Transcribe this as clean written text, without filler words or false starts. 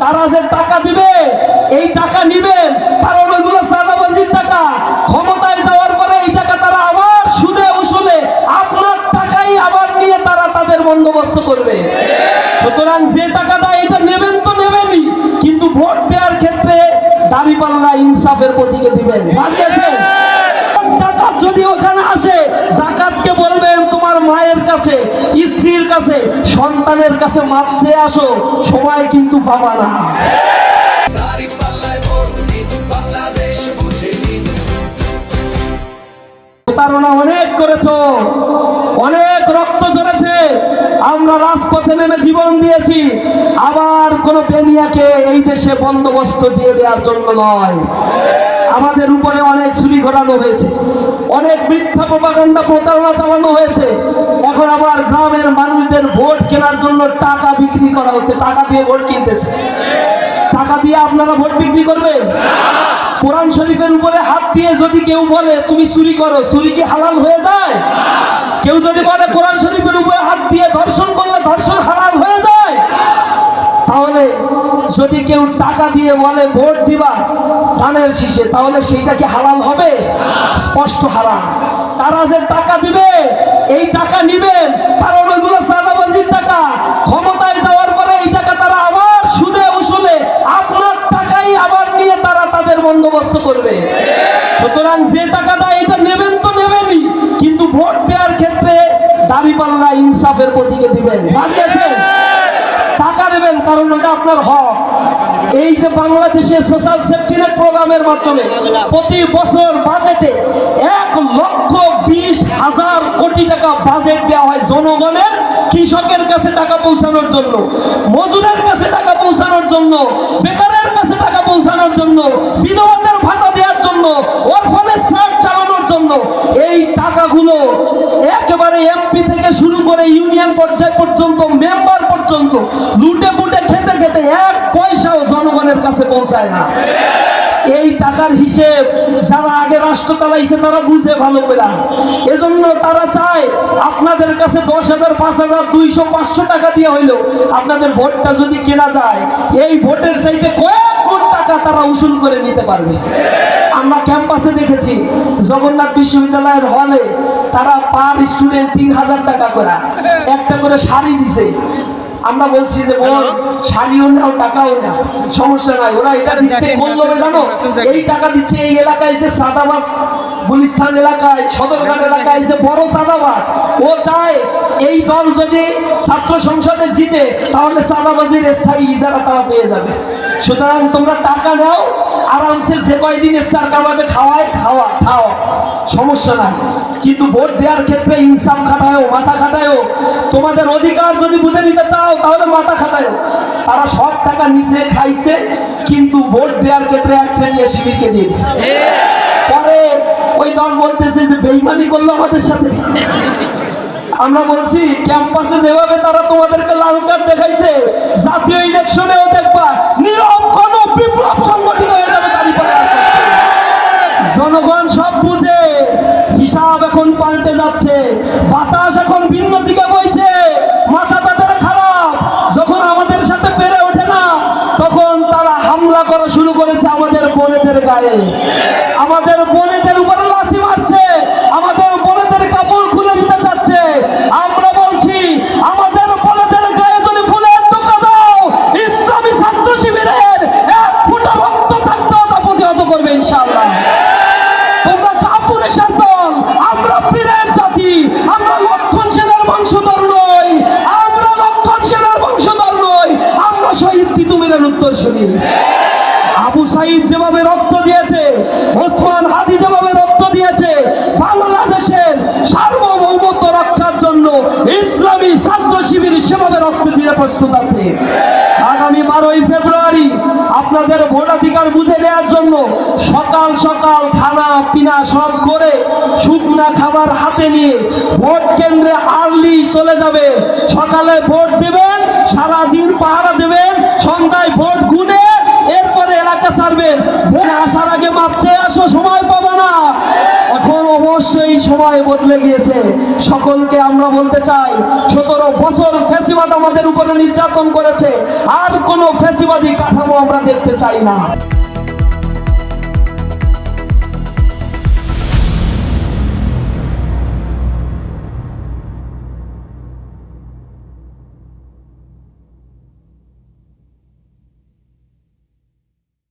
তারা যে টাকা দিবে এই টাকা নিবেন, কারণ ওইগুলো চাঁদাবাজির টাকা। ক্ষমতায় যাওয়ার পরে এই টাকা তারা আবার সুদে উসুলে আপনার টাকাই আবার নিয়ে তারা তাদের বন্দোবস্ত করবে। সুতরাং যে টাকা দেয় এটা নেবেন তো নেবেনই, কিন্তু ভোট দেওয়ার ক্ষেত্রে দাঁড়িপাল্লা ইনসাফের প্রতীকে দিবেন। রাজি আছেন? ডাকাত যদি ওখানে আসে, ডাকাতকে বলবেন তোমার মায়ের কাছে, স্ত্রীর কাছে, সন্তানের কাছে মাপ চেয়ে আসো, সময় কিন্তু পাবা না। প্রতারণা অনেক করেছো, অনেক রক্ত ঝরেছে, আমরা রাজপথে নেমে জীবন দিয়েছি। আবার কোন বেনিয়াকে এই দেশে বন্দোবস্ত দিয়ে দেওয়ার জন্য নয়। আমাদের উপরে অনেক চুরি ঘটানো হয়েছে, অনেক মিথ্যা প্রপাগান্ডা প্রচারণা চালানো হয়েছে। এখন আবার গ্রামের মানুষদের ভোট কেনার জন্য টাকা বিক্রি করা হচ্ছে, টাকা দিয়ে ভোট কিনতেছে। টাকা দিয়ে আপনারা ভোট বিক্রি করবেন? কোরআন শরীফের উপরে হাত দিয়ে যদি কেউ বলে তুমি চুরি করো, চুরি কি হালাল হয়ে যায়? কেউ যদি বলে কোরআন শরীফের উপরে হাত দিয়ে ধর্ষণ করলে ধর্ষণ হালাল হয়ে যায়? তাহলে যদি কেউ টাকা দিয়ে বলে ভোট দিবা ধানের শীষে, তাহলে সেইটা কি হালাল হবে? স্পষ্ট হারাম। তারা যে টাকা দিবে এই টাকা নিবেন, কারণ ওইগুলো চাঁদাবাজির টাকা। ক্ষমতায় যাওয়ার পরে এই টাকা তারা আবার সুদে উসুলে আপনার টাকাই আবার নিয়ে তারা তাদের বন্দোবস্ত করবে। সুতরাং যে টাকা দেয় এটা নেবেন তো নেবেনই, কিন্তু ভোট দেওয়ার ক্ষেত্রে দাঁড়িপাল্লা ইনসাফের প্রতীকে দিবেন। রাজি আছেন? টাকা নেবেন কারণ ওটা আপনার হক। এই যে বাংলাদেশে সোশ্যাল সেফটি নেট প্রোগ্রামের মাধ্যমে প্রতি বছর বাজেটে 1,20,000 কোটি টাকা বাজেট দেওয়া হয় জনগণের, কৃষকের কাছে টাকা পৌঁছানোর জন্য, মজুরের কাছে টাকা পৌঁছানোর জন্য, বেকারের কাছে টাকা পৌঁছানোর জন্য, বিধবাদের ভাতা দেওয়ার জন্য, অরফানেজ ট্রাস্ট চালানোর জন্য। এই টাকাগুলো একেবারে এমপি থেকে শুরু করে ইউনিয়ন পর্যায় পর্যন্ত, মেম্বার পর্যন্ত লুটে পুটে খেতে খেতে এক পয়সাও জনগণের কাছে পৌঁছায় না। এই টাকার হিসেব যারা আগে রাষ্ট্র চালাইছে তারা বুঝে ভালো করে। এজন্য তারা চায় আপনাদের কাছে 10,000, 5,000, 200, 500 টাকা দিয়ে হইলো আপনাদের ভোটটা যদি কেনা যায়, এই ভোটের চাইতে কয়েক কোটি টাকা তারা উসুল করে নিতে পারবে। আমরা ক্যাম্পাসে দেখেছি জগন্নাথ বিশ্ববিদ্যালয়ের হলে তারা পার স্টুডেন্ট 3,000 টাকা করে একটা করে শাড়ি দিছে। আমরা বলছি যে বোন শাড়িও নাও টাকাও নাও, সমস্যা নাই। ওরা এটা দিচ্ছে কোন লোভে জানো? এই টাকা দিচ্ছে এই এলাকায় যে চাঁদাবাজ, গুলিস্তান এলাকায়, সদরঘাট এলাকায় যে বড় চাঁদাবাজ, ও চায় এই দল যদি ছাত্র সংসদে জিতে তাহলে চাঁদাবাজির স্থায়ী ইজারা তারা পেয়ে যাবে। সুতরাং তোমরা টাকা নাও, আরামসে যে কয়দিন স্টার কাবাবে খাও, সমস্যা নাই। কিন্তু ভোট দেওয়ার ক্ষেত্রে ইনসাফ খাটায়ও, মাথা খাটায়ও। তোমাদের অধিকার যদি বুঝে নিতে চাও তাহলে মাথা খাটায়ও। তারা সব টাকা নিচে খাইছে, কিন্তু ভোট দেওয়ার ক্ষেত্রে এক সেটিয়া শিবিরকে দিয়েছে। পরে ওই দল বলতেছে যে বেইমানি করলো আমাদের সাথে। আমরা বলছি ক্যাম্পাসে যেভাবে তারা তোমাদেরকে লাল কার্ড দেখাইছে, জাতীয় ইলেকশনেও দেখবা নীরব কোন বিপ্লব সংগঠিত হয়ে যাবে। জনগণ সব বুঝে, হিসাব এখন পাল্টে যাচ্ছে, বাতাস এখন ভিন্ন দিকে বইছে, মাথা তাদের খারাপ। যখন আমাদের সাথে পেরে ওঠে না তখন তারা হামলা করা শুরু করেছে আমাদের বোনেদের গায়ে, আমাদের বোনেদের উপরে লাথি মারছে, আমাদের বোনেদের কাপড় খুলে দিতে চাচ্ছে। আমরা বলছি আমাদের বোনেদের গায়ে যদি ফুলের টোকা দাও, ইসলামী ছাত্র শিবিরের 1 ফোঁটা রক্ত থাকতেও তা প্রতিহত করবে ইনশাআল্লাহ। তোমরা কাপুরুষের দল, আমরা বীরের জাতি, আমরা লক্ষণ সেনার বংশধর নই, আমরা লক্ষণ সেনার বংশধর নই, আমরা শহীদ তিতুমিরের উত্তরসূরি। আবু সাইদ যেভাবে রক্ত দিয়েছে, ওসমান হাদি যেভাবে রক্ত দিয়েছে, বাংলাদেশের সার্বভৌমত্ব রক্ষার জন্য ইসলামী ছাত্র শিবির সেভাবে রক্ত দিয়ে প্রস্তুত আছে। আগামী 12ই ফেব্রুয়ারি আপনাদের ভোটাধিকার বুঝে নেওয়ার জন্য সকাল সকাল খানা পিনা সব করে শুকনা খাবার হাতে নিয়ে ভোট কেন্দ্রে আর্লি চলে যাবেন। সকালে ভোট দেবেন, সারাদিন পাহারা দেবেন, সন্ধ্যায় ভোট গুনে এরপরে এলাকা ছাড়বেন। ভোট আসার আগে মাপ চেয়ে আসো, সময় পাবে না। এখন অবশ্যই সময় বদলে গিয়েছে। সকলকে আমরা বলতে চাই, 17 বছর ফ্যাসিবাদ আমাদের উপরে নির্যাতন করেছে, আর কোনো ফ্যাসিবাদী কাঠামো আমরা দেখতে চাই না।